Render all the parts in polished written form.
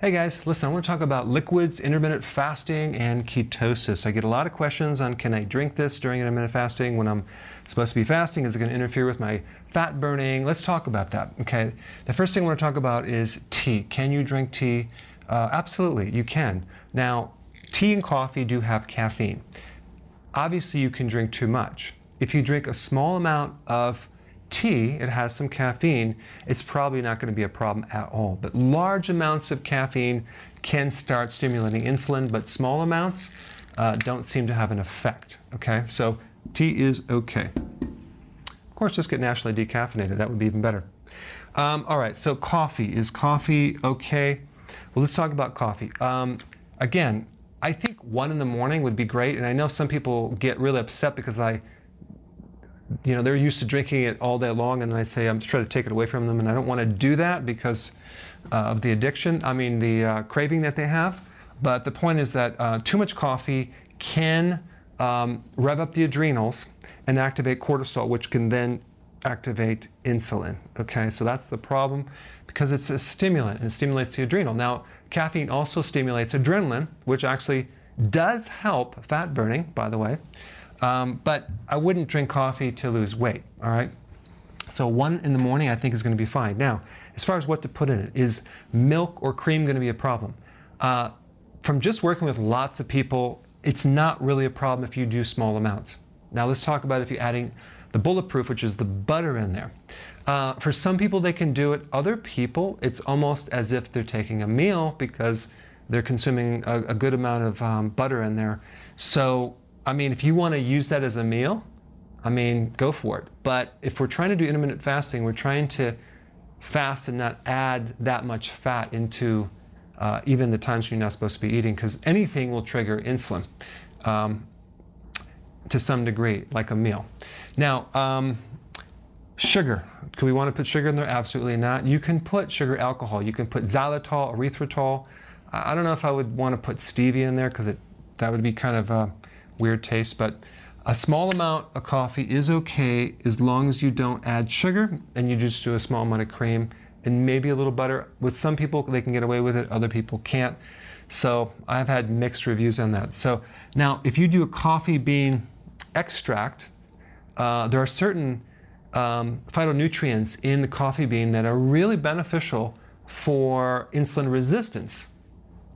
Hey guys, listen, I want to talk about liquids, intermittent fasting, and ketosis. I get a lot of questions on can I drink this during intermittent fasting when I'm supposed to be fasting? Is it going to interfere with my fat burning? Let's talk about that, okay? The first thing I want to talk about is tea. Can you drink tea? Absolutely, you can. Now, tea and coffee do have caffeine. Obviously, you can drink too much. If you drink a small amount of tea, it has some caffeine, it's probably not going to be a problem at all. But large amounts of caffeine can start stimulating insulin, but small amounts don't seem to have an effect, okay? So tea is okay. Of course, just get naturally decaffeinated. That would be even better. All right, so coffee. Is coffee okay? Well, let's talk about coffee. Again, I think 1 in the morning would be great, and I know some people get really upset because they're used to drinking it all day long, and then I say I'm trying to take it away from them, and I don't want to do that because of the addiction, the craving that they have. But the point is that too much coffee can rev up the adrenals and activate cortisol, which can then activate insulin. Okay, so that's the problem because it's a stimulant and it stimulates the adrenal. Now, caffeine also stimulates adrenaline, which actually does help fat burning, by the way. But I wouldn't drink coffee to lose weight, all right? So 1 in the morning I think is going to be fine. Now, as far as what to put in it, is milk or cream going to be a problem? From just working with lots of people, it's not really a problem if you do small amounts. Now let's talk about if you're adding the bulletproof, which is the butter in there. For some people they can do it. Other people, it's almost as if they're taking a meal because they're consuming a good amount of butter in there. So if you want to use that as a meal, go for it. But if we're trying to do intermittent fasting, we're trying to fast and not add that much fat into even the times when you're not supposed to be eating, because anything will trigger insulin to some degree, like a meal. Now, sugar. Do we want to put sugar in there? Absolutely not. You can put sugar alcohol. You can put xylitol, erythritol. I don't know if I would want to put stevia in there because that would be kind of weird taste, but a small amount of coffee is okay as long as you don't add sugar and you just do a small amount of cream and maybe a little butter. With some people, they can get away with it, other people can't. So I've had mixed reviews on that. So now, if you do a coffee bean extract, there are certain phytonutrients in the coffee bean that are really beneficial for insulin resistance.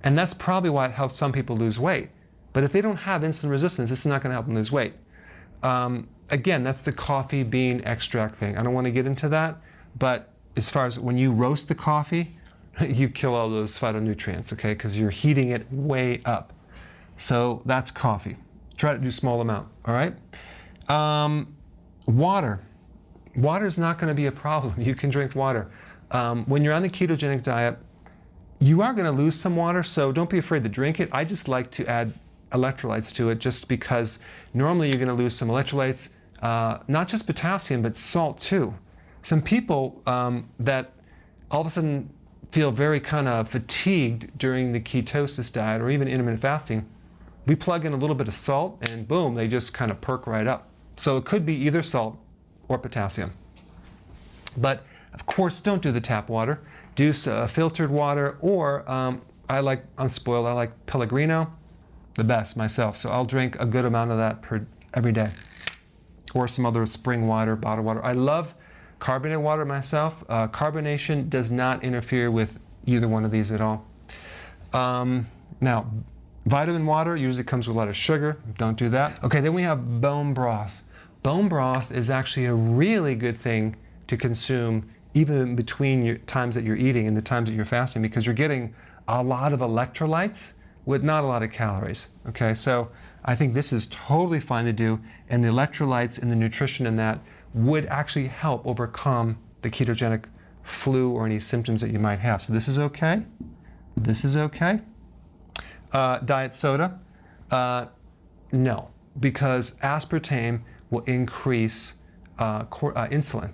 And that's probably why it helps some people lose weight. But if they don't have insulin resistance, it's not going to help them lose weight. Again, that's the coffee bean extract thing. I don't want to get into that, but as far as when you roast the coffee, you kill all those phytonutrients, okay? Because you're heating it way up. So that's coffee. Try to do a small amount, all right? Water. Water is not going to be a problem. You can drink water. When you're on the ketogenic diet, you are going to lose some water, so don't be afraid to drink it. I just like to add electrolytes to it just because normally you're going to lose some electrolytes, not just potassium, but salt too. Some people that all of a sudden feel very kind of fatigued during the ketosis diet or even intermittent fasting, we plug in a little bit of salt and boom, they just kind of perk right up. So it could be either salt or potassium. But of course, don't do the tap water. Do filtered water, or I'm spoiled, I like Pellegrino, the best myself. So I'll drink a good amount of that every day. Or some other spring water, bottled water. I love carbonated water myself. Carbonation does not interfere with either one of these at all. Now, vitamin water usually comes with a lot of sugar. Don't do that. Okay, then we have bone broth. Bone broth is actually a really good thing to consume even between your times that you're eating and the times that you're fasting, because you're getting a lot of electrolytes with not a lot of calories, okay? So I think this is totally fine to do, and the electrolytes and the nutrition in that would actually help overcome the ketogenic flu or any symptoms that you might have. So this is okay. This is okay. Diet soda, no, because aspartame will increase insulin.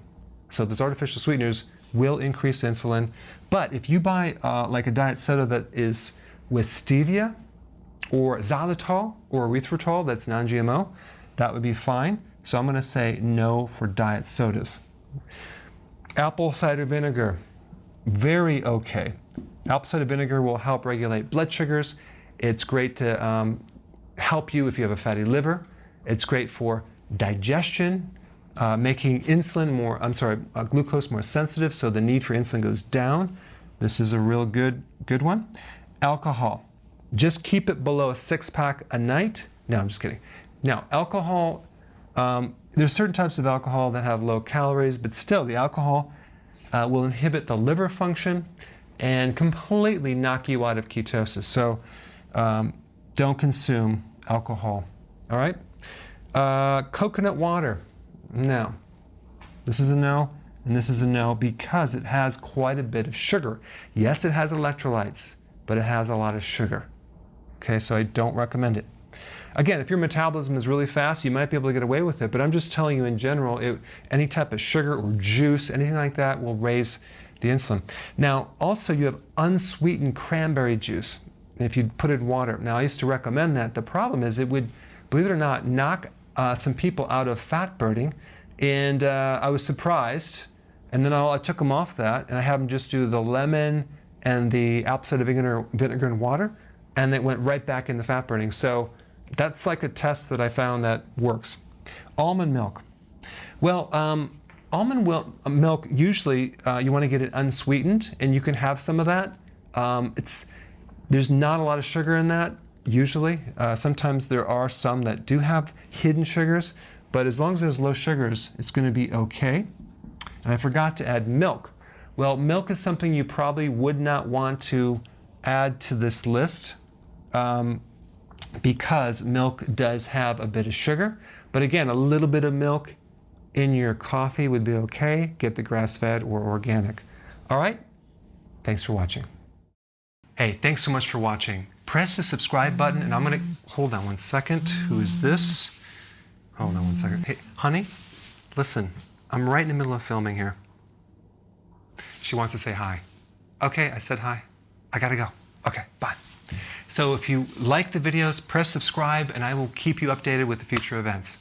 So those artificial sweeteners will increase insulin. But if you buy like a diet soda that is with stevia or xylitol or erythritol that's non-GMO, that would be fine. So I'm going to say no for diet sodas. Apple cider vinegar, very okay. Apple cider vinegar will help regulate blood sugars. It's great to help you if you have a fatty liver. It's great for digestion, making glucose more sensitive, so the need for insulin goes down. This is a real good one. Alcohol. Just keep it below a 6-pack a night. No, I'm just kidding. Now, alcohol, there's certain types of alcohol that have low calories, but still the alcohol will inhibit the liver function and completely knock you out of ketosis. So don't consume alcohol, all right? Coconut water, no. This is a no, and this is a no because it has quite a bit of sugar. Yes, it has electrolytes, but it has a lot of sugar. Okay, so I don't recommend it. Again, if your metabolism is really fast, you might be able to get away with it, but I'm just telling you in general, any type of sugar or juice, anything like that will raise the insulin. Now, also you have unsweetened cranberry juice. If you put it in water. Now, I used to recommend that. The problem is it would, believe it or not, knock some people out of fat burning, and I was surprised. And then I took them off that, and I had them just do the lemon and the apple cider vinegar and water, and it went right back into fat burning. So that's like a test that I found that works. Almond milk. Well, almond milk, usually you want to get it unsweetened, and you can have some of that. There's not a lot of sugar in that, usually. Sometimes there are some that do have hidden sugars, but as long as there's low sugars, it's going to be okay. And I forgot to add milk. Well, milk is something you probably would not want to add to this list because milk does have a bit of sugar. But again, a little bit of milk in your coffee would be okay. Get the grass-fed or organic. All right? Thanks for watching. Hey, thanks so much for watching. Press the subscribe button, and I'm going to, hold on one second. Who is this? Hold on one second. Hey, honey, listen, I'm right in the middle of filming here. She wants to say hi. Okay, I said hi. I gotta go. Okay, bye. So if you like the videos, press subscribe, and I will keep you updated with the future events.